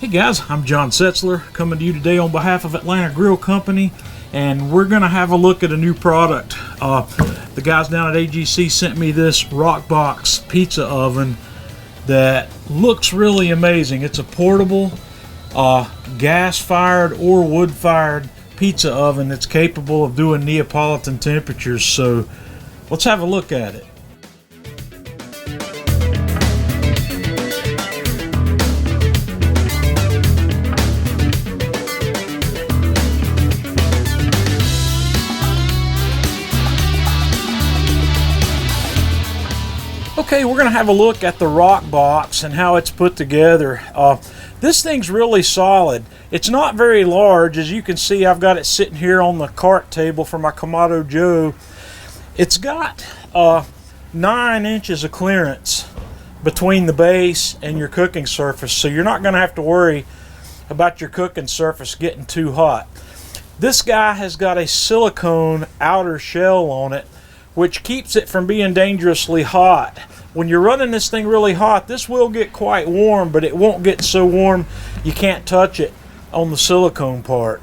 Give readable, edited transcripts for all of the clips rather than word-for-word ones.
Hey guys, I'm John Setzler coming to you today on behalf of Atlanta Grill Company, and we're going to have a look at a new product. The guys down at AGC sent me this Roccbox pizza oven that looks really amazing. It's a portable gas-fired or wood-fired pizza oven that's capable of doing Neapolitan temperatures. So let's have a look at it. Okay, we're going to have a look at the Roccbox and how it's put together. This thing's really solid. It's not very large. As you can see, I've got it sitting here on the cart table for my Kamado Joe. It's got 9 inches of clearance between the base and your cooking surface, so you're not going to have to worry about your cooking surface getting too hot. This guy has got a silicone outer shell on it, which keeps it from being dangerously hot. When you're running this thing really hot, this will get quite warm, but it won't get so warm you can't touch it on the silicone part.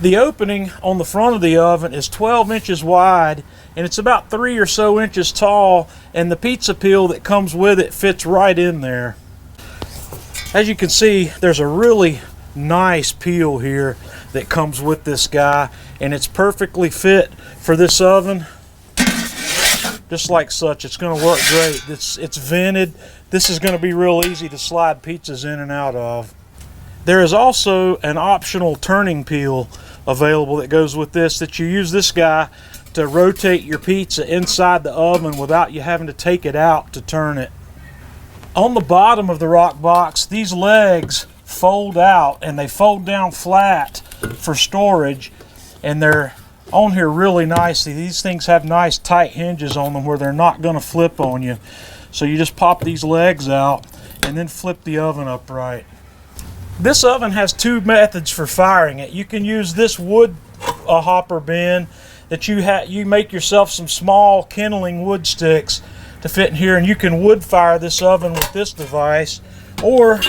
The opening on the front of the oven is 12 inches wide, and it's about 3 or so inches tall, and the pizza peel that comes with it fits right in there. As you can see, there's a really nice peel here that comes with this guy, and it's perfectly fit for this oven. Just like such, it's going to work great. It's vented. This is going to be real easy to slide pizzas in and out of. There is also an optional turning peel available that goes with this, that you use this guy to rotate your pizza inside the oven without you having to take it out to turn it. On the bottom of the Roccbox, these legs fold out and they fold down flat for storage, and they're on here really nicely. These things have nice tight hinges on them where they're not going to flip on you. So you just pop these legs out and then flip the oven upright. This oven has 2 methods for firing it. You can use this wood hopper bin that you make yourself some small kindling wood sticks to fit in here, and you can wood fire this oven with this device, or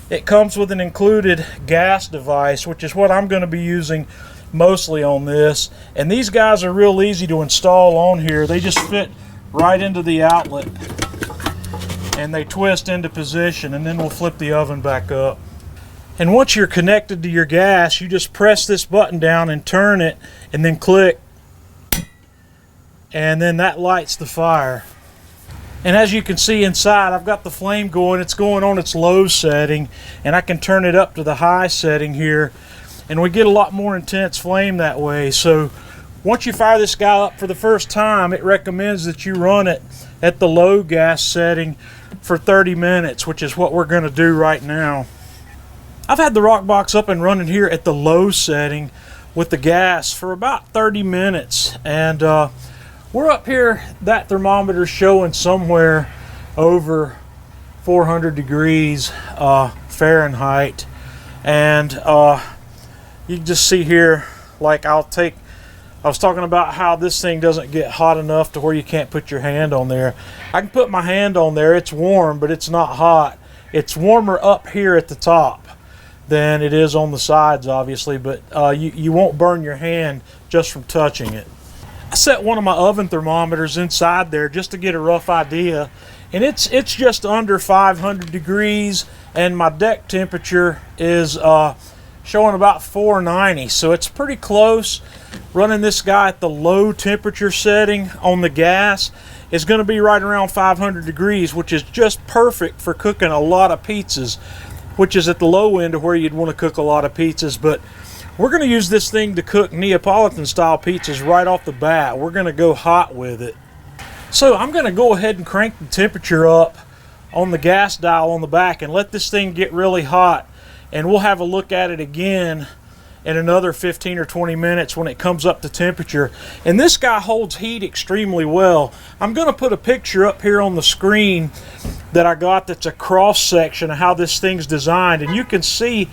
it comes with an included gas device, which is what I'm going to be using mostly on this. And these guys are real easy to install on here. They just fit right into the outlet and they twist into position, and then we'll flip the oven back up. And once you're connected to your gas, you just press this button down and turn it, and then click, and then that lights the fire. And as you can see inside, I've got the flame going. It's going on its low setting, and I can turn it up to the high setting here, and we get a lot more intense flame that way. So once you fire this guy up for the first time, it recommends that you run it at the low gas setting for 30 minutes, which is what we're going to do right now. I've had the Roccbox up and running here at the low setting with the gas for about 30 minutes, and we're up here, that thermometer's showing somewhere over 400 degrees Fahrenheit, and you can just see here, like I was talking about how this thing doesn't get hot enough to where you can't put your hand on there. I can put my hand on there. It's warm, but it's not hot. It's warmer up here at the top than it is on the sides, obviously, but you won't burn your hand just from touching it. I set one of my oven thermometers inside there just to get a rough idea, and it's just under 500 degrees, and my deck temperature is showing about 490, so it's pretty close. Running this guy at the low temperature setting on the gas is going to be right around 500 degrees, which is just perfect for cooking a lot of pizzas, which is at the low end of where you'd want to cook a lot of pizzas. But we're going to use this thing to cook Neapolitan style pizzas right off the bat. We're going to go hot with it. So I'm going to go ahead and crank the temperature up on the gas dial on the back and let this thing get really hot, and we'll have a look at it again in another 15 or 20 minutes when it comes up to temperature. And this guy holds heat extremely well. I'm going to put a picture up here on the screen that I got that's a cross section of how this thing's designed, and you can see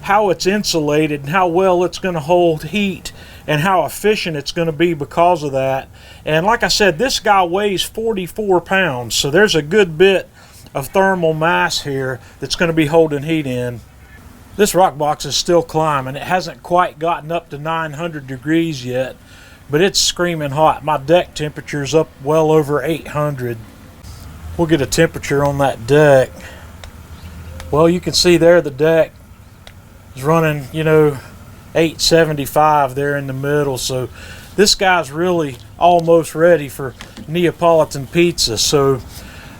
how it's insulated and how well it's going to hold heat and how efficient it's going to be because of that. And like I said, this guy weighs 44 pounds, so there's a good bit of thermal mass here that's going to be holding heat in. This Roccbox is still climbing. It hasn't quite gotten up to 900 degrees yet, but it's screaming hot. My deck temperature is up well over 800. We'll get a temperature on that deck. Well, you can see there the deck is running, 875 there in the middle. So this guy's really almost ready for Neapolitan pizza. So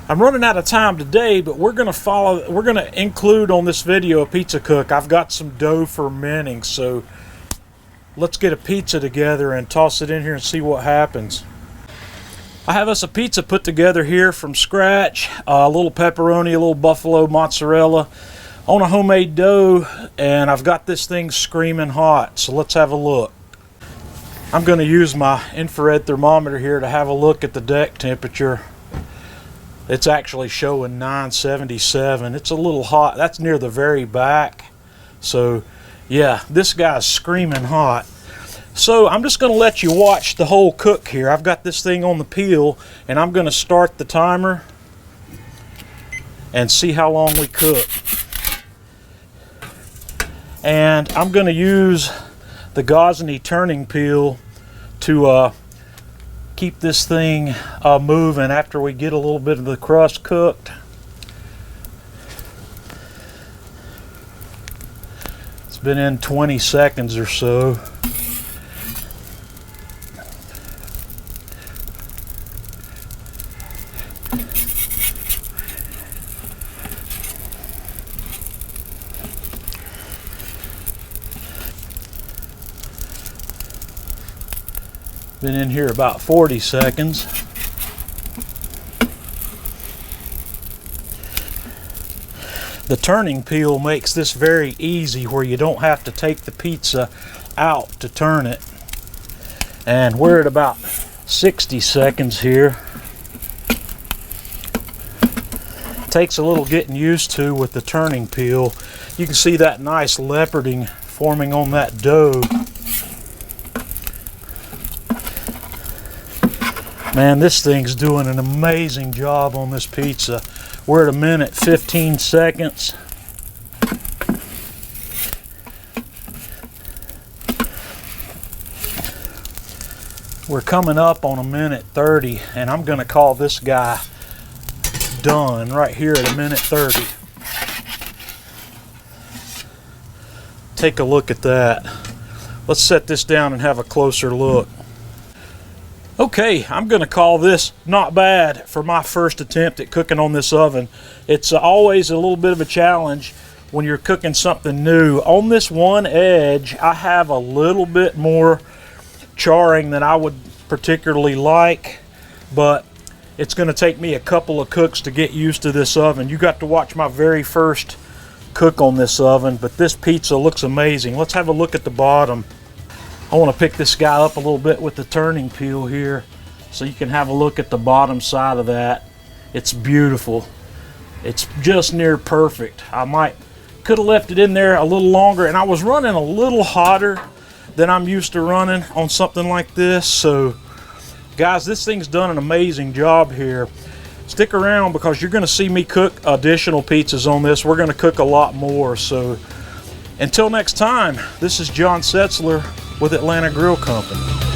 I'm running out of time today, but we're gonna include on this video a pizza cook. I've got some dough fermenting, so let's get a pizza together and toss it in here and see what happens. I have us a pizza put together here from scratch. A little pepperoni, a little buffalo mozzarella on a homemade dough, and I've got this thing screaming hot. So let's have a look. I'm going to use my infrared thermometer here to have a look at the deck temperature. It's actually showing 977. It's a little hot. That's near the very back. So yeah, this guy's screaming hot. So I'm just going to let you watch the whole cook here. I've got this thing on the peel, and I'm going to start the timer and see how long we cook. And I'm going to use the Gozney turning peel to keep this thing moving after we get a little bit of the crust cooked. It's been in 20 seconds or so. Been in here about 40 seconds. The turning peel makes this very easy where you don't have to take the pizza out to turn it. And we're at about 60 seconds here. Takes a little getting used to with the turning peel. You can see that nice leoparding forming on that dough. Man, this thing's doing an amazing job on this pizza. We're at 1 minute 15 seconds. We're coming up on 1 minute 30, and I'm going to call this guy done right here at 1 minute 30. Take a look at that. Let's set this down and have a closer look. Okay, I'm going to call this not bad for my first attempt at cooking on this oven. It's always a little bit of a challenge when you're cooking something new. On this one edge, I have a little bit more charring than I would particularly like, but it's going to take me a couple of cooks to get used to this oven. You got to watch my very first cook on this oven, but this pizza looks amazing. Let's have a look at the bottom. I want to pick this guy up a little bit with the turning peel here so you can have a look at the bottom side of that. It's beautiful. It's just near perfect. I could have left it in there a little longer, and I was running a little hotter than I'm used to running on something like this. So guys, this thing's done an amazing job here. Stick around because you're going to see me cook additional pizzas on this. We're going to cook a lot more. So until next time, this is John Setzler with Atlanta Grill Company.